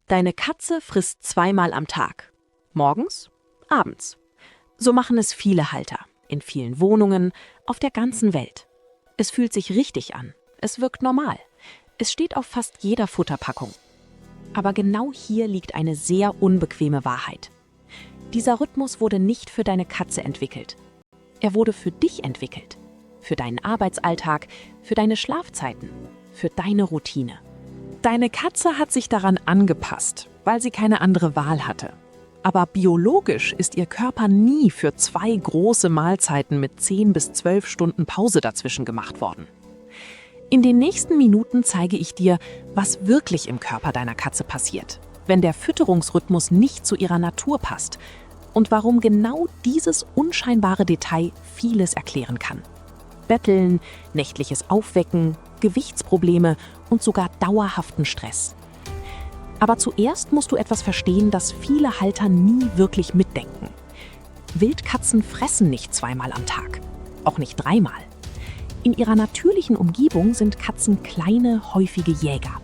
Deine Katze frisst zweimal am Tag. Morgens, abends. So machen es viele Halter, in vielen Wohnungen, auf der ganzen Welt. Es fühlt sich richtig an. Es wirkt normal. Es steht auf fast jeder Futterpackung. Aber genau hier liegt eine sehr unbequeme Wahrheit. Dieser Rhythmus wurde nicht für deine Katze entwickelt. Er wurde für dich entwickelt. Für deinen Arbeitsalltag, für deine Schlafzeiten, für deine Routine. Deine Katze hat sich daran angepasst, weil sie keine andere Wahl hatte. Aber biologisch ist ihr Körper nie für 2 große Mahlzeiten mit 10 bis 12 Stunden Pause dazwischen gemacht worden. In den nächsten Minuten zeige ich dir, was wirklich im Körper deiner Katze passiert, wenn der Fütterungsrhythmus nicht zu ihrer Natur passt und warum genau dieses unscheinbare Detail vieles erklären kann. Betteln, nächtliches Aufwecken, Gewichtsprobleme und sogar dauerhaften Stress. Aber zuerst musst du etwas verstehen, das viele Halter nie wirklich mitdenken. Wildkatzen fressen nicht 2-mal am Tag, auch nicht 3-mal. In ihrer natürlichen Umgebung sind Katzen kleine, häufige Jäger.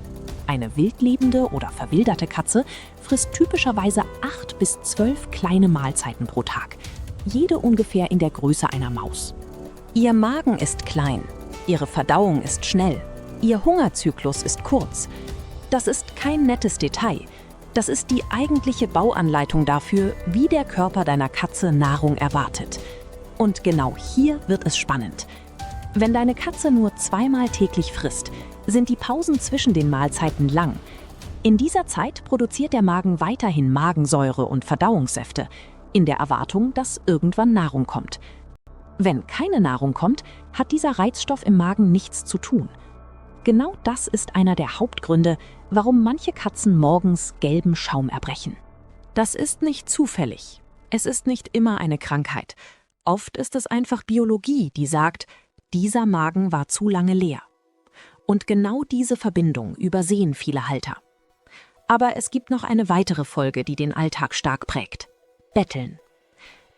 Eine wildlebende oder verwilderte Katze frisst typischerweise 8 bis 12 kleine Mahlzeiten pro Tag, jede ungefähr in der Größe einer Maus. Ihr Magen ist klein, ihre Verdauung ist schnell, ihr Hungerzyklus ist kurz. Das ist kein nettes Detail. Das ist die eigentliche Bauanleitung dafür, wie der Körper deiner Katze Nahrung erwartet. Und genau hier wird es spannend. Wenn deine Katze nur 2-mal täglich frisst, sind die Pausen zwischen den Mahlzeiten lang. In dieser Zeit produziert der Magen weiterhin Magensäure und Verdauungssäfte, in der Erwartung, dass irgendwann Nahrung kommt. Wenn keine Nahrung kommt, hat dieser Reizstoff im Magen nichts zu tun. Genau das ist einer der Hauptgründe, warum manche Katzen morgens gelben Schaum erbrechen. Das ist nicht zufällig. Es ist nicht immer eine Krankheit. Oft ist es einfach Biologie, die sagt, dieser Magen war zu lange leer. Und genau diese Verbindung übersehen viele Halter. Aber es gibt noch eine weitere Folge, die den Alltag stark prägt. Betteln.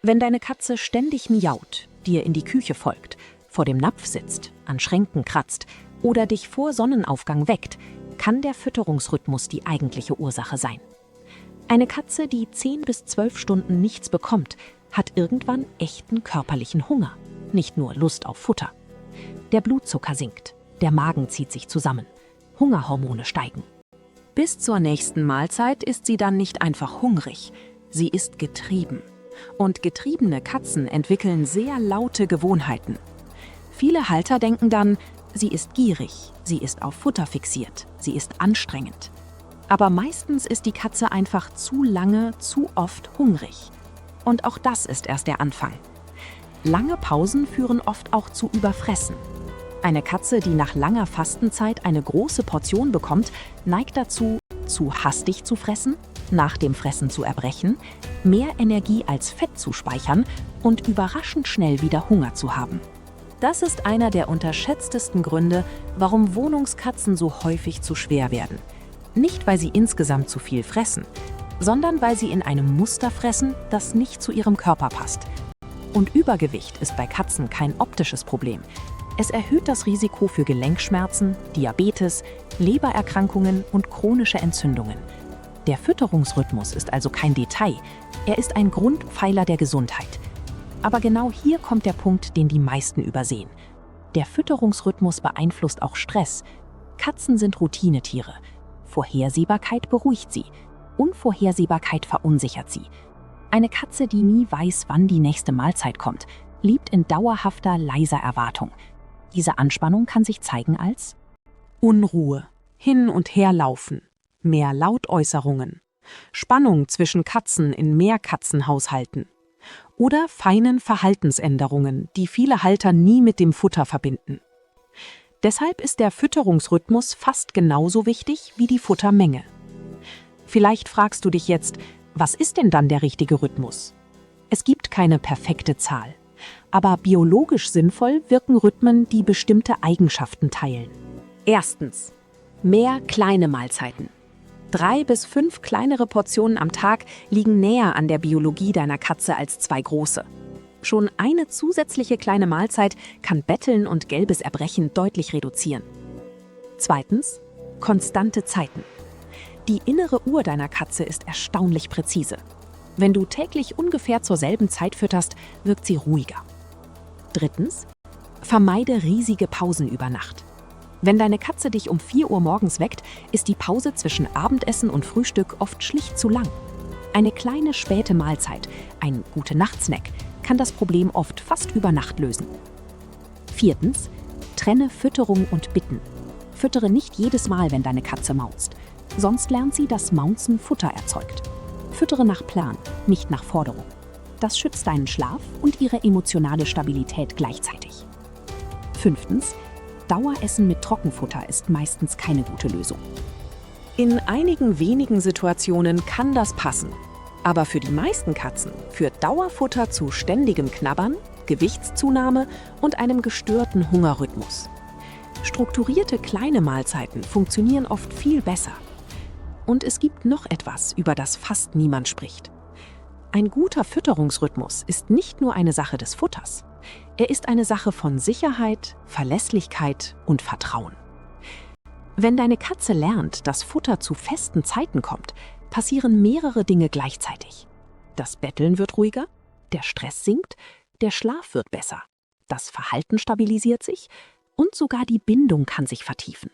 Wenn deine Katze ständig miaut, dir in die Küche folgt, vor dem Napf sitzt, an Schränken kratzt oder dich vor Sonnenaufgang weckt, kann der Fütterungsrhythmus die eigentliche Ursache sein. Eine Katze, die 10 bis 12 Stunden nichts bekommt, hat irgendwann echten körperlichen Hunger, nicht nur Lust auf Futter. Der Blutzucker sinkt, der Magen zieht sich zusammen, Hungerhormone steigen. Bis zur nächsten Mahlzeit ist sie dann nicht einfach hungrig, sie ist getrieben. Und getriebene Katzen entwickeln sehr laute Gewohnheiten. Viele Halter denken dann, sie ist gierig, sie ist auf Futter fixiert, sie ist anstrengend. Aber meistens ist die Katze einfach zu lange, zu oft hungrig. Und auch das ist erst der Anfang. Lange Pausen führen oft auch zu Überfressen. Eine Katze, die nach langer Fastenzeit eine große Portion bekommt, neigt dazu, zu hastig zu fressen, nach dem Fressen zu erbrechen, mehr Energie als Fett zu speichern und überraschend schnell wieder Hunger zu haben. Das ist einer der unterschätztesten Gründe, warum Wohnungskatzen so häufig zu schwer werden. Nicht, weil sie insgesamt zu viel fressen, sondern weil sie in einem Muster fressen, das nicht zu ihrem Körper passt. Und Übergewicht ist bei Katzen kein optisches Problem. Es erhöht das Risiko für Gelenkschmerzen, Diabetes, Lebererkrankungen und chronische Entzündungen. Der Fütterungsrhythmus ist also kein Detail, er ist ein Grundpfeiler der Gesundheit. Aber genau hier kommt der Punkt, den die meisten übersehen. Der Fütterungsrhythmus beeinflusst auch Stress. Katzen sind Routinetiere. Vorhersehbarkeit beruhigt sie. Unvorhersehbarkeit verunsichert sie. Eine Katze, die nie weiß, wann die nächste Mahlzeit kommt, lebt in dauerhafter, leiser Erwartung. Diese Anspannung kann sich zeigen als Unruhe, hin und her laufen, mehr Lautäußerungen, Spannung zwischen Katzen in Mehrkatzenhaushalten oder feinen Verhaltensänderungen, die viele Halter nie mit dem Futter verbinden. Deshalb ist der Fütterungsrhythmus fast genauso wichtig wie die Futtermenge. Vielleicht fragst du dich jetzt, was ist denn dann der richtige Rhythmus? Es gibt keine perfekte Zahl, aber biologisch sinnvoll wirken Rhythmen, die bestimmte Eigenschaften teilen. Erstens, mehr kleine Mahlzeiten. 3 bis 5 kleinere Portionen am Tag liegen näher an der Biologie deiner Katze als 2 große. Schon eine zusätzliche kleine Mahlzeit kann Betteln und gelbes Erbrechen deutlich reduzieren. Zweitens, konstante Zeiten. Die innere Uhr deiner Katze ist erstaunlich präzise. Wenn du täglich ungefähr zur selben Zeit fütterst, wirkt sie ruhiger. 3. Vermeide riesige Pausen über Nacht. Wenn deine Katze dich um 4 Uhr morgens weckt, ist die Pause zwischen Abendessen und Frühstück oft schlicht zu lang. Eine kleine späte Mahlzeit, ein Gute-Nacht-Snack, kann das Problem oft fast über Nacht lösen. 4. Trenne Fütterung und Bitten. Füttere nicht jedes Mal, wenn deine Katze maunzt. Sonst lernt sie, dass Maunzen Futter erzeugt. Füttere nach Plan, nicht nach Forderung. Das schützt deinen Schlaf und ihre emotionale Stabilität gleichzeitig. 5. Daueressen mit Trockenfutter ist meistens keine gute Lösung. In einigen wenigen Situationen kann das passen. Aber für die meisten Katzen führt Dauerfutter zu ständigem Knabbern, Gewichtszunahme und einem gestörten Hungerrhythmus. Strukturierte kleine Mahlzeiten funktionieren oft viel besser. Und es gibt noch etwas, über das fast niemand spricht. Ein guter Fütterungsrhythmus ist nicht nur eine Sache des Futters. Er ist eine Sache von Sicherheit, Verlässlichkeit und Vertrauen. Wenn deine Katze lernt, dass Futter zu festen Zeiten kommt, passieren mehrere Dinge gleichzeitig. Das Betteln wird ruhiger, der Stress sinkt, der Schlaf wird besser, das Verhalten stabilisiert sich und sogar die Bindung kann sich vertiefen.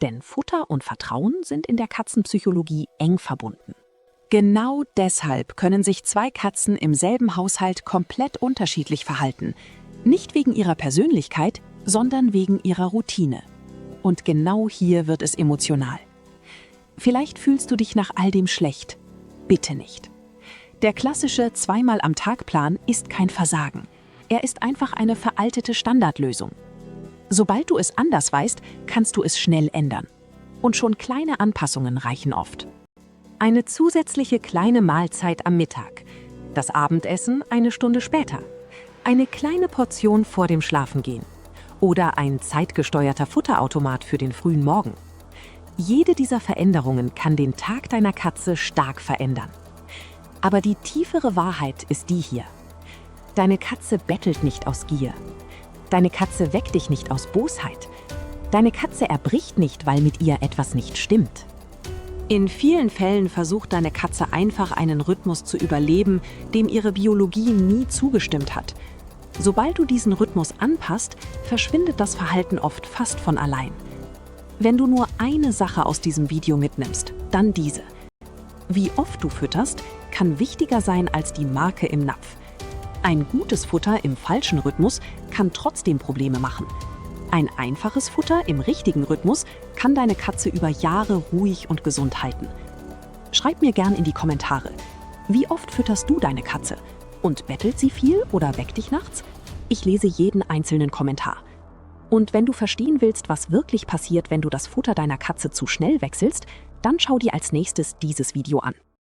Denn Futter und Vertrauen sind in der Katzenpsychologie eng verbunden. Genau deshalb können sich 2 Katzen im selben Haushalt komplett unterschiedlich verhalten. Nicht wegen ihrer Persönlichkeit, sondern wegen ihrer Routine. Und genau hier wird es emotional. Vielleicht fühlst du dich nach all dem schlecht. Bitte nicht. Der klassische 2-mal-am-Tag-Plan ist kein Versagen. Er ist einfach eine veraltete Standardlösung. Sobald du es anders weißt, kannst du es schnell ändern. Und schon kleine Anpassungen reichen oft. Eine zusätzliche kleine Mahlzeit am Mittag. Das Abendessen eine Stunde später. Eine kleine Portion vor dem Schlafengehen. Oder ein zeitgesteuerter Futterautomat für den frühen Morgen. Jede dieser Veränderungen kann den Tag deiner Katze stark verändern. Aber die tiefere Wahrheit ist die hier. Deine Katze bettelt nicht aus Gier. Deine Katze weckt dich nicht aus Bosheit. Deine Katze erbricht nicht, weil mit ihr etwas nicht stimmt. In vielen Fällen versucht deine Katze einfach einen Rhythmus zu überleben, dem ihre Biologie nie zugestimmt hat. Sobald du diesen Rhythmus anpasst, verschwindet das Verhalten oft fast von allein. Wenn du nur eine Sache aus diesem Video mitnimmst, dann diese. Wie oft du fütterst, kann wichtiger sein als die Marke im Napf. Ein gutes Futter im falschen Rhythmus kann trotzdem Probleme machen. Ein einfaches Futter im richtigen Rhythmus kann deine Katze über Jahre ruhig und gesund halten. Schreib mir gern in die Kommentare, wie oft fütterst du deine Katze? Und bettelt sie viel oder weckt dich nachts? Ich lese jeden einzelnen Kommentar. Und wenn du verstehen willst, was wirklich passiert, wenn du das Futter deiner Katze zu schnell wechselst, dann schau dir als nächstes dieses Video an.